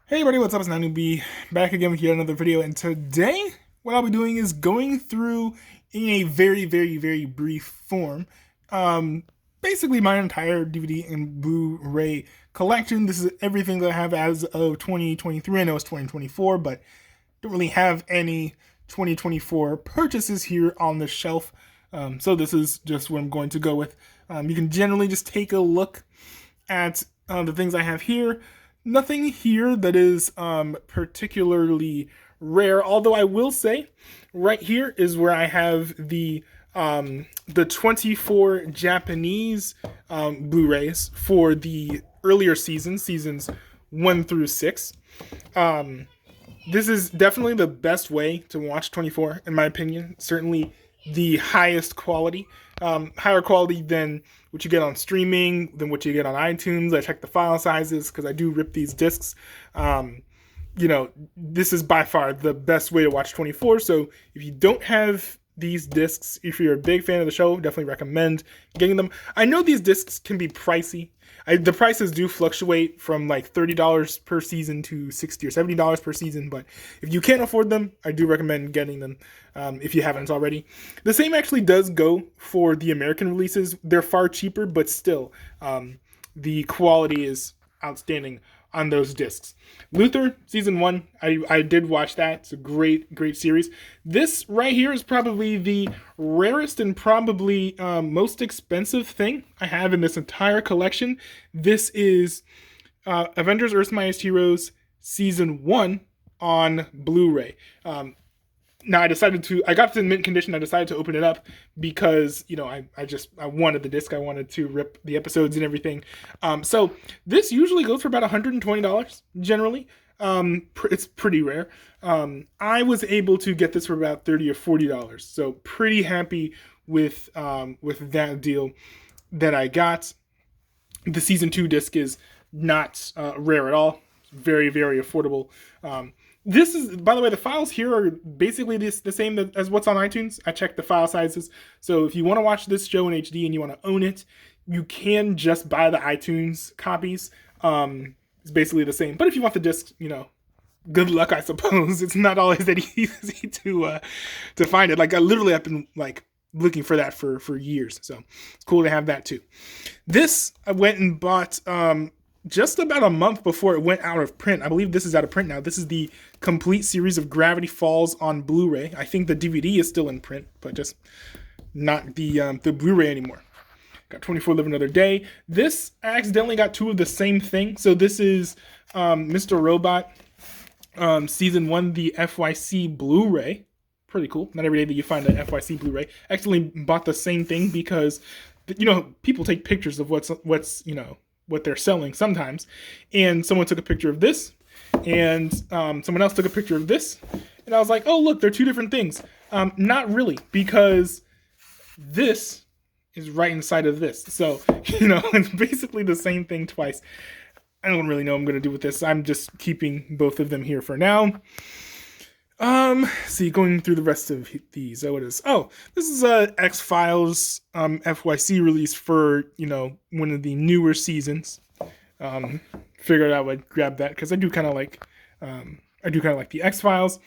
Hey everybody, what's up? It's Newbie back again with yet another video, and today what I'll be doing is going through in a very brief form, um, basically my entire DVD and Blu-ray collection. This is everything that I have as of 2023. I know it's 2024, but don't really have any 2024 purchases here on the shelf. So this is just what I'm going to go with. You can generally just take a look at the things I have here. Nothing here that is particularly rare, although I will say right here is where I have the 24 Japanese Blu-rays for the earlier seasons 1 through 6. This is definitely the best way to watch 24, in my opinion. Certainly the highest quality, higher quality than what you get on streaming, than what you get on iTunes. I check the file sizes because I do rip these discs. This is by far the best way to watch 24. So if you don't have these discs, if you're a big fan of the show, definitely recommend getting them. I know these discs can be pricey. The prices do fluctuate from like $30 per season to $60 or $70 per season, but if you can't afford them, I do recommend getting them if you haven't already. The same actually does go for the American releases. They're far cheaper, but still, the quality is outstanding on those discs. Luther season 1, I did watch that. It's a great series. This right here is probably the rarest and probably most expensive thing I have in this entire collection. This is Avengers Earth's Mightiest Heroes season 1 on Blu-ray. Now I got it in mint condition. I decided to open it up because, I wanted the disc. I wanted to rip the episodes and everything. So this usually goes for about $120 generally. It's pretty rare. I was able to get this for about $30 or $40. So pretty happy with that deal that I got. The season 2 disc is not rare at all. Very affordable. This is, by the way, the files here are basically the same as what's on iTunes. I checked the file sizes. So if you want to watch this show in HD and you want to own it, you can just buy the iTunes copies. It's basically the same. But if you want the disc, good luck, I suppose. It's not always that easy to find it. Like I literally have been looking for that for years. So it's cool to have that too. This I went and bought just about a month before it went out of print. I believe this is out of print now. This is the complete series of Gravity Falls on Blu-ray. I think the DVD is still in print, but just not the Blu-ray anymore. Got 24 Live Another Day. This, I accidentally got 2 of the same thing. So this is Mr. Robot season 1, the FYC Blu-ray. Pretty cool. Not every day that you find an FYC Blu-ray. I accidentally bought the same thing because, people take pictures of what's what they're selling sometimes, and someone took a picture of this, and someone else took a picture of this, and I was like, oh look, they're 2 different things. Not really, because this is right inside of this, so it's basically the same thing twice. I don't really know what I'm going to do with this. I'm just keeping both of them here for now. See, going through the rest of these. This is X-Files FYC release for, one of the newer seasons. Figured I would grab that because I do kind of like the X-Files.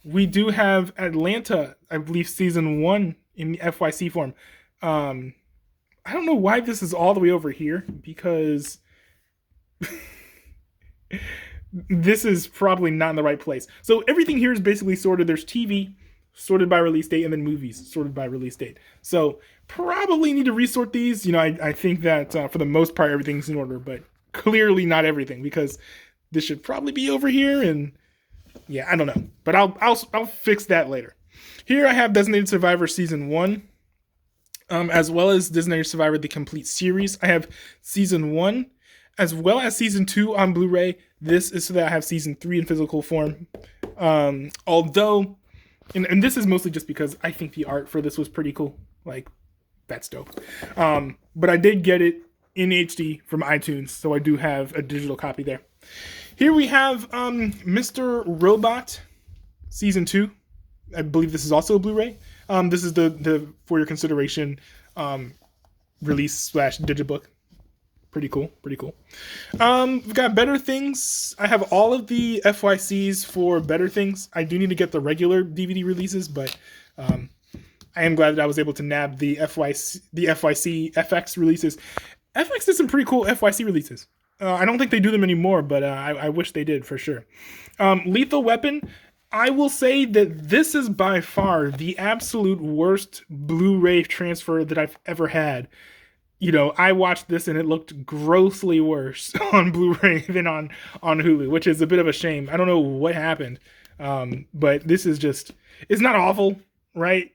We do have Atlanta, I believe season 1 in the FYC form. I don't know why this is all the way over here because this is probably not in the right place. So everything here is basically sorted. There's TV sorted by release date, and then movies sorted by release date. So probably need to resort these. I think that for the most part everything's in order, but clearly not everything, because this should probably be over here. And yeah, I don't know, but I'll fix that later. Here I have Designated Survivor season 1, as well as Designated Survivor the complete series. I have season 1 as well as season 2 on Blu-ray. This is so that I have season 3 in physical form. Although, and this is mostly just because I think the art for this was pretty cool. Like, that's dope. But I did get it in HD from iTunes, so I do have a digital copy there. Here we have Mr. Robot season 2. I believe this is also a Blu-ray. This is the for your consideration release / digibook. Pretty cool. Pretty cool. We've got Better Things. I have all of the FYCs for Better Things. I do need to get the regular DVD releases, but I am glad that I was able to nab the FYC FX releases. FX did some pretty cool FYC releases. I don't think they do them anymore, but I wish they did for sure. Lethal Weapon. I will say that this is by far the absolute worst Blu-ray transfer that I've ever had. I watched this and it looked grossly worse on Blu-ray than on Hulu, which is a bit of a shame. I don't know what happened, but this is just, it's not awful, right?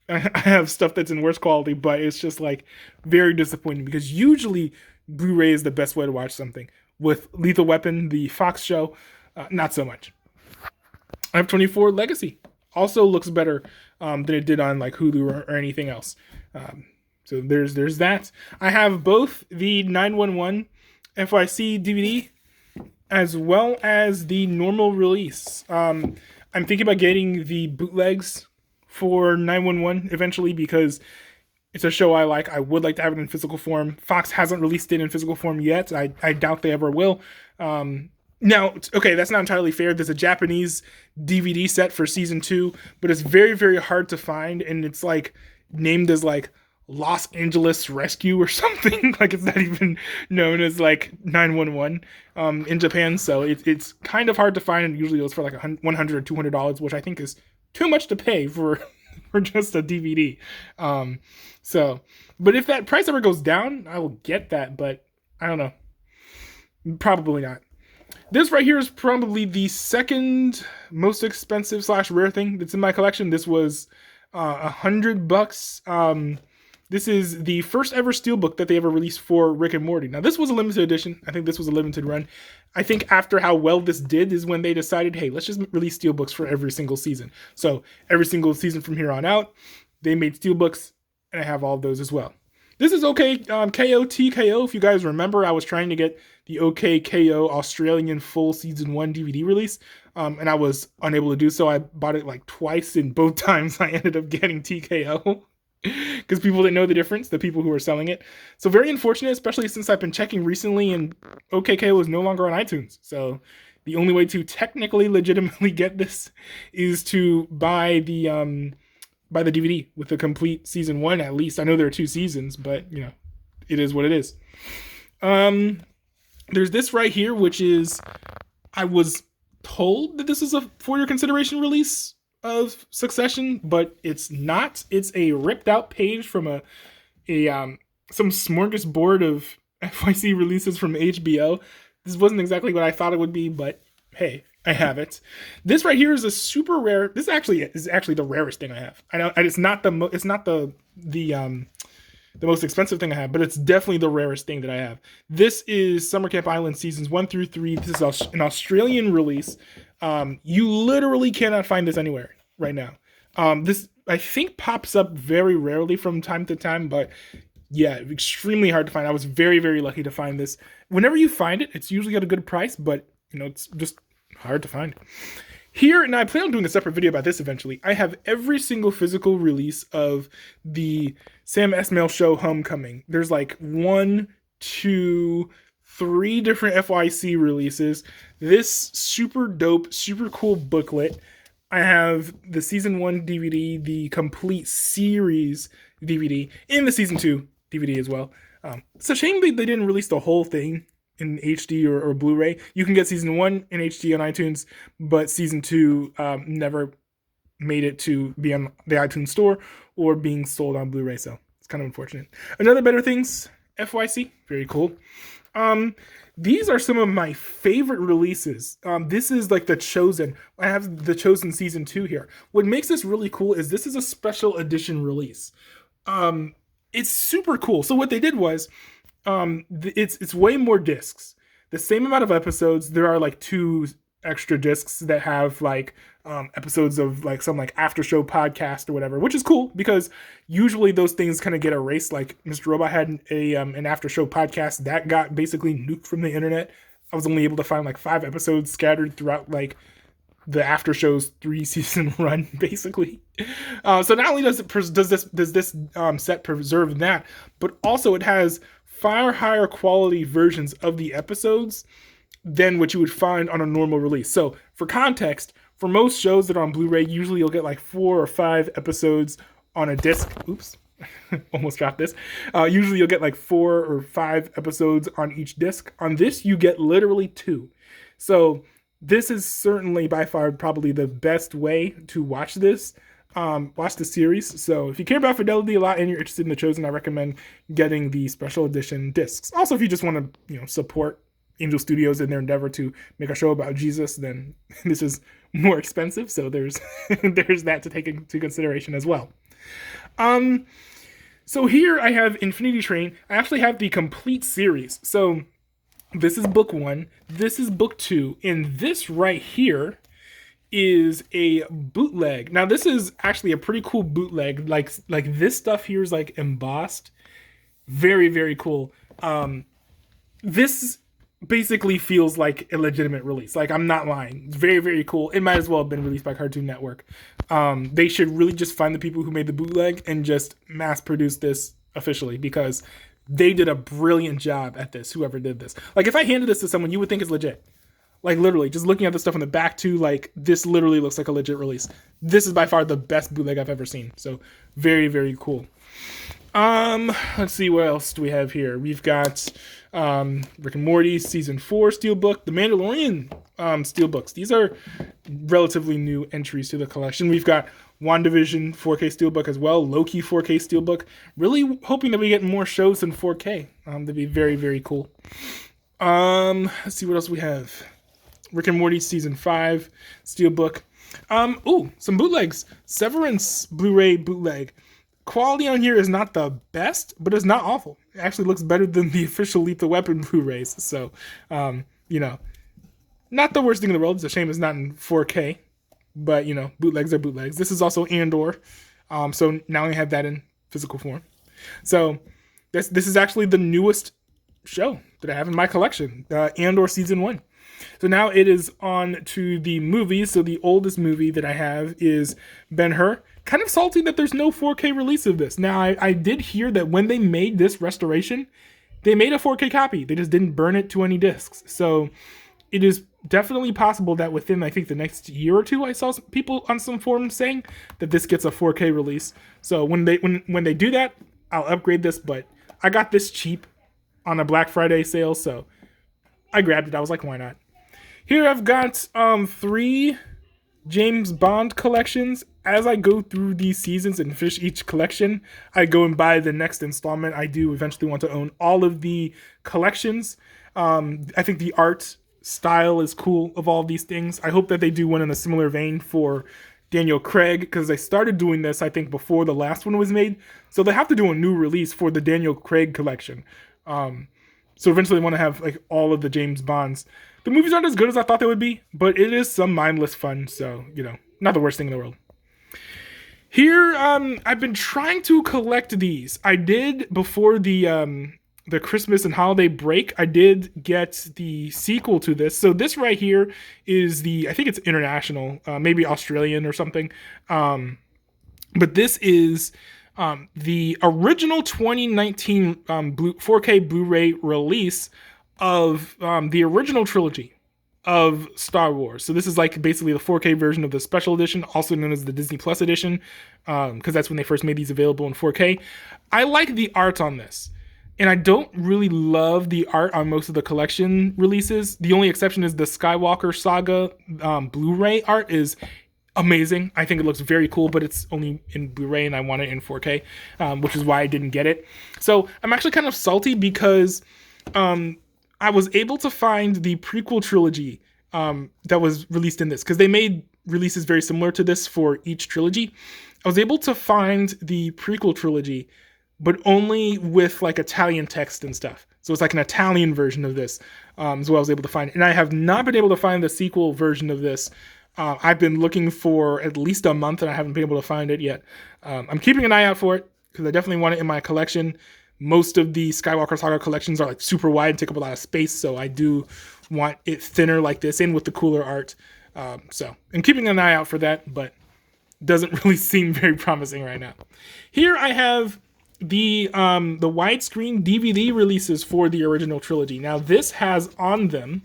I have stuff that's in worse quality, but it's just like very disappointing because usually Blu-ray is the best way to watch something. With Lethal Weapon, the Fox show, not so much. I have 24 Legacy. Also looks better than it did on like Hulu or anything else. So there's that. I have both the 911 FYC DVD as well as the normal release. I'm thinking about getting the bootlegs for 911 eventually because it's a show I like. I would like to have it in physical form. Fox hasn't released it in physical form yet. I doubt they ever will. Now, okay, that's not entirely fair. There's a Japanese DVD set for season 2, but it's very, very hard to find, and it's like named as like Los Angeles Rescue or something. Like it's not even known as like 911 in Japan, so it's kind of hard to find, and usually it goes for like $100 or $200, which I think is too much to pay for just a DVD. But if that price ever goes down, I will get that, but I don't know. Probably not. This right here is probably the second most expensive / rare thing that's in my collection. This was $100. This is the first ever steelbook that they ever released for Rick and Morty. Now, this was a limited edition. I think this was a limited run. I think after how well this did is when they decided, hey, let's just release steelbooks for every single season. So every single season from here on out, they made steelbooks, and I have all of those as well. This is OK KO TKO. If you guys remember, I was trying to get the OK KO Australian full season 1 DVD release, and I was unable to do so. I bought it like twice, and both times I ended up getting TKO because people didn't know the difference, the people who were selling it. So very unfortunate, especially since I've been checking recently, and OK KO is no longer on iTunes. So the only way to technically legitimately get this is to buy the DVD with the complete season 1 at least. I know there are 2 seasons, but it is what it is. There's this right here, which is, I was told that this is a for your consideration release of Succession, but it's not. It's a ripped out page from some smorgasbord of FYC releases from HBO. This wasn't exactly what I thought it would be, but hey, I have it. This right here is a super rare. This is actually the rarest thing I have. I know it's not the most expensive thing I have, but it's definitely the rarest thing that I have. This is Summer Camp Island seasons 1 through 3. This is an Australian release. You literally cannot find this anywhere right now. This I think pops up very rarely from time to time, but yeah, extremely hard to find. I was very, very lucky to find this. Whenever you find it, it's usually at a good price, but it's just hard to find. Here, and I plan on doing a separate video about this eventually, I have every single physical release of the Sam Esmail show Homecoming. There's like 1, 2, 3 different FYC releases. This super dope, super cool booklet. I have the season 1 DVD, the complete series DVD, and the season 2 DVD as well. It's a shame they didn't release the whole thing in HD or Blu-ray. You can get season 1 in HD on iTunes, but season 2 never made it to be on the iTunes store or being sold on Blu-ray, so it's kind of unfortunate. Another Better Things FYC, very cool. These are some of my favorite releases. This is like The Chosen. I have The Chosen season 2 here. What makes this really cool is this is a special edition release. It's super cool. So what they did was, it's way more discs. The same amount of episodes. There are like 2 extra discs that have like episodes of like some like after show podcast or whatever, which is cool because usually those things kind of get erased. Like Mr. Robot had an after show podcast that got basically nuked from the internet. I was only able to find like 5 episodes scattered throughout like the after show's 3-season run, basically. So not only does this set preserve that, but also it has far higher quality versions of the episodes than what you would find on a normal release. So for context, for most shows that are on Blu-ray, usually you'll get like 4 or 5 episodes on a disc. Oops, almost dropped this. Usually you'll get like 4 or 5 episodes on each disc. On this, you get literally 2. So this is certainly by far probably the best way to watch this. Watch the series. So if you care about fidelity a lot and you're interested in The Chosen, I recommend getting the special edition discs. Also, if you just want to, support Angel Studios in their endeavor to make a show about Jesus, then this is more expensive. So there's there's that to take into consideration as well. So here I have Infinity Train. I actually have the complete series. So this is book 1. This is book 2. And this right here is a bootleg. Now this is actually a pretty cool bootleg. Like this stuff here is like embossed. Very, very cool. This basically feels like a legitimate release. Like, I'm not lying. It's very, very cool. It might as well have been released by Cartoon Network. They should really just find the people who made the bootleg and just mass produce this officially, because they did a brilliant job at this, whoever did this. Like, if I handed this to someone, you would think it's legit. Like, literally, just looking at the stuff on the back too, like, this literally looks like a legit release. This is by far the best bootleg I've ever seen. So, very, very cool. Let's see, what else do we have here? We've got Rick and Morty Season 4 Steelbook, The Mandalorian Steelbooks. These are relatively new entries to the collection. We've got WandaVision 4K Steelbook as well, Loki 4K Steelbook. Really hoping that we get more shows in 4K. That'd be very, very cool. Let's see what else we have. Rick and Morty Season 5 Steelbook. Some bootlegs. Severance Blu-ray bootleg. Quality on here is not the best, but it's not awful. It actually looks better than the official Lethal Weapon Blu-rays. So, not the worst thing in the world. It's a shame it's not in 4K, but, bootlegs are bootlegs. This is also Andor. So now I have that in physical form. So this is actually the newest show that I have in my collection, Andor Season 1. So now it is on to the movies. So the oldest movie that I have is Ben-Hur. Kind of salty that there's no 4K release of this. Now, I did hear that when they made this restoration, they made a 4K copy. They just didn't burn it to any discs. So it is definitely possible that within, I think, the next year or two, I saw some people on some forums saying that this gets a 4K release. So when they do that, I'll upgrade this. But I got this cheap on a Black Friday sale, so I grabbed it. I was like, why not? Here I've got 3 James Bond collections. As I go through these seasons and finish each collection, I go and buy the next installment. I do eventually want to own all of the collections. I think the art style is cool of all these things. I hope that they do one in a similar vein for Daniel Craig, because they started doing this, I think, before the last one was made. So they have to do a new release for the Daniel Craig collection. So eventually I want to have like all of the James Bonds. The movies aren't as good as I thought they would be, but it is some mindless fun. So, not the worst thing in the world. Here, I've been trying to collect these. I did before the Christmas and holiday break. I did get the sequel to this. So this right here is I think it's international, maybe Australian or something. But this is the original 2019 4K Blu-ray release of the original trilogy of Star Wars. So this is like basically the 4K version of the special edition, also known as the Disney Plus edition, because that's when they first made these available in 4K. I like the art on this, and I don't really love the art on most of the collection releases. The only exception is the Skywalker Saga Blu-ray art is amazing. I think it looks very cool, but it's only in Blu-ray and I want it in 4K, which is why I didn't get it. So I'm actually kind of salty because I was able to find the prequel trilogy that was released in this, because they made releases very similar to this for each trilogy. I was able to find the prequel trilogy, but only with like Italian text and stuff. So it's like an Italian version of this is what I was able to find. And I have not been able to find the sequel version of this. I've been looking for at least a month and I haven't been able to find it yet. I'm keeping an eye out for it because I definitely want it in my collection. Most of the Skywalker Saga collections are like super wide and take up a lot of space, so I do want it thinner like this and with the cooler art. So I'm keeping an eye out for that, but doesn't really seem very promising right now. Here I have the widescreen DVD releases for the original trilogy. Now this has on them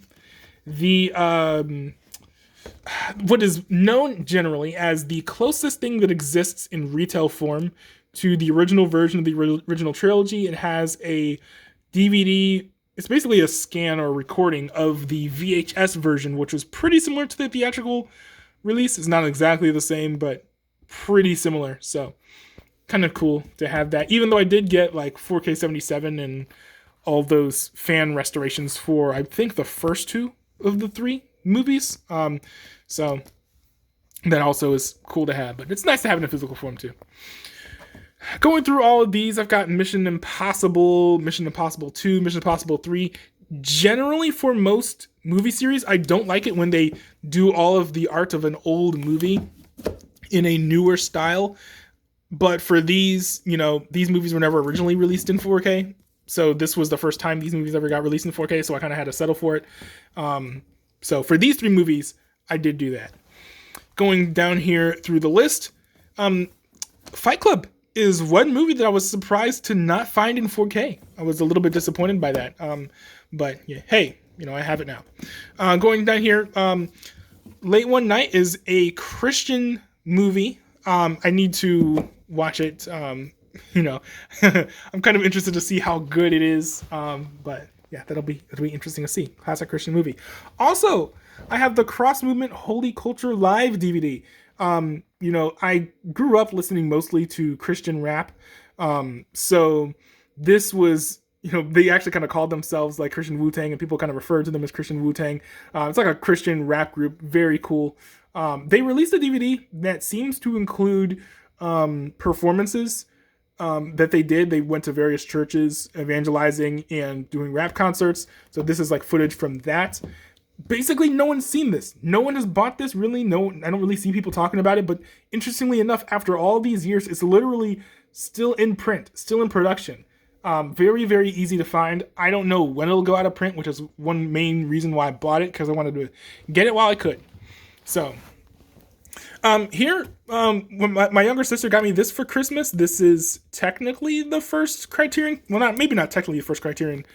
the what is known generally as the closest thing that exists in retail form to the original version of the original trilogy. It has a DVD. It's basically a scan or recording of the VHS version, which was pretty similar to the theatrical release. It's not exactly the same, but pretty similar. So kind of cool to have that. Even though I did get like 4K 77 and all of those fan restorations for, I think, the first two of the three movies. So that also is cool to have. But it's nice to have in a physical form too. Going through all of these, I've got Mission Impossible, Mission Impossible 2, Mission Impossible 3. Generally, for most movie series, I don't like it when they do all of the art of an old movie in a newer style. But for these, these movies were never originally released in 4K. So this was the first time these movies ever got released in 4K, so I kind of had to settle for it. So for these three movies, I did do that. Going down here through the list, Fight Club is one movie that I was surprised to not find in 4K. I was a little bit disappointed by that. But yeah, hey, I have it now. Going down here, Late One Night is a Christian movie. I need to watch it. I'm kind of interested to see how good it is. But yeah, it'll be interesting to see. Classic Christian movie. Also, I have the Cross Movement Holy Culture Live DVD. I grew up listening mostly to Christian rap. So this was, they actually kind of called themselves like Christian Wu-Tang, and people kind of referred to them as Christian Wu-Tang. It's like a Christian rap group. Very cool. They released a DVD that seems to include performances that they did. They went to various churches evangelizing and doing rap concerts. So this is like footage from that. Basically, no one's seen this. No one has bought this, really. No, I don't really see people talking about it. But interestingly enough, after all these years, it's literally still in print, still in production. Very, very easy to find. I don't know when it'll go out of print, which is one main reason why I bought it, because I wanted to get it while I could. So, here, when my younger sister got me this for Christmas, this is technically the first Criterion, well, maybe not technically the first Criterion,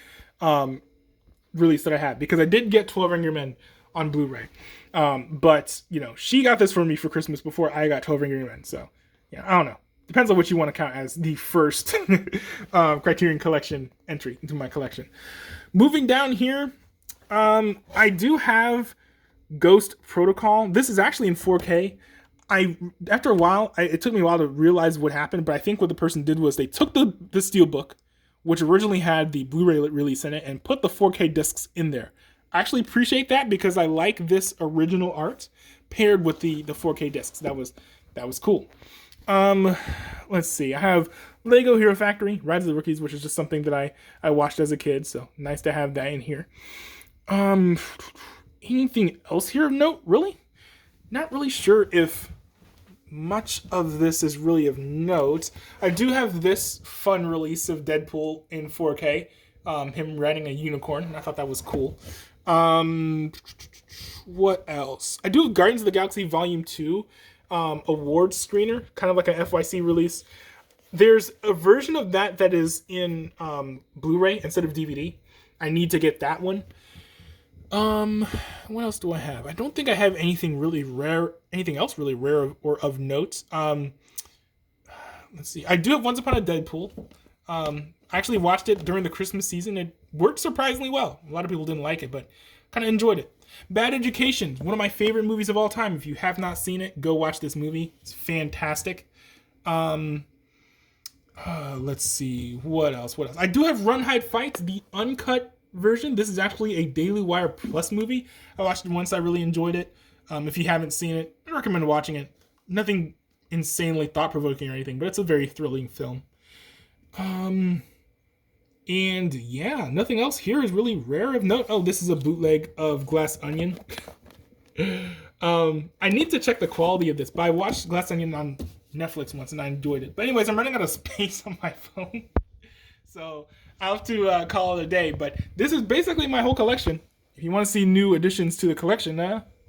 release that I had, because I did get 12 Angry Men on Blu-ray. But, she got this for me for Christmas before I got 12 Angry Men. So, yeah, I don't know. Depends on what you want to count as the first Criterion Collection entry into my collection. Moving down here, I do have Ghost Protocol. This is actually in 4K. After a while, it took me a while to realize what happened, but I think what the person did was they took the Steelbook, which originally had the Blu-ray release in it, and put the 4K discs in there. I actually appreciate that because I like this original art paired with the 4K discs. That was cool. Let's see. I have Lego Hero Factory, Rise of the Rookies, which is just something that I watched as a kid, so nice to have that in here. Anything else here of note, really? Not really sure if much of this is really of note. I do have this fun release of Deadpool in 4K, him riding a unicorn, and I thought that was cool. What else? I do have Guardians of the Galaxy Volume 2 award screener, kind of like an FYC release. There's a version of that is in Blu-ray instead of DVD. I need to get that one. What else do I have? I don't think I have anything else really rare or of note. Let's see. I do have Once Upon a Deadpool. I actually watched it during the Christmas season. It worked surprisingly well. A lot of people didn't like it, but kind of enjoyed it. Bad Education, one of my favorite movies of all time. If you have not seen it, go watch this movie. It's fantastic. Let's see. What else? I do have Run, Hide, Fight, the uncut version. This is actually a Daily Wire Plus movie. I watched it once. I really enjoyed it. If you haven't seen it, I recommend watching it. Nothing insanely thought-provoking or anything, but it's a very thrilling film. And yeah, nothing else here is really rare of note. Oh, this is a bootleg of Glass Onion. I need to check the quality of this, but I watched Glass Onion on Netflix once and I enjoyed it. But anyways, I'm running out of space on my phone. So I'll have to call it a day. But this is basically my whole collection. If you want to see new additions to the collection,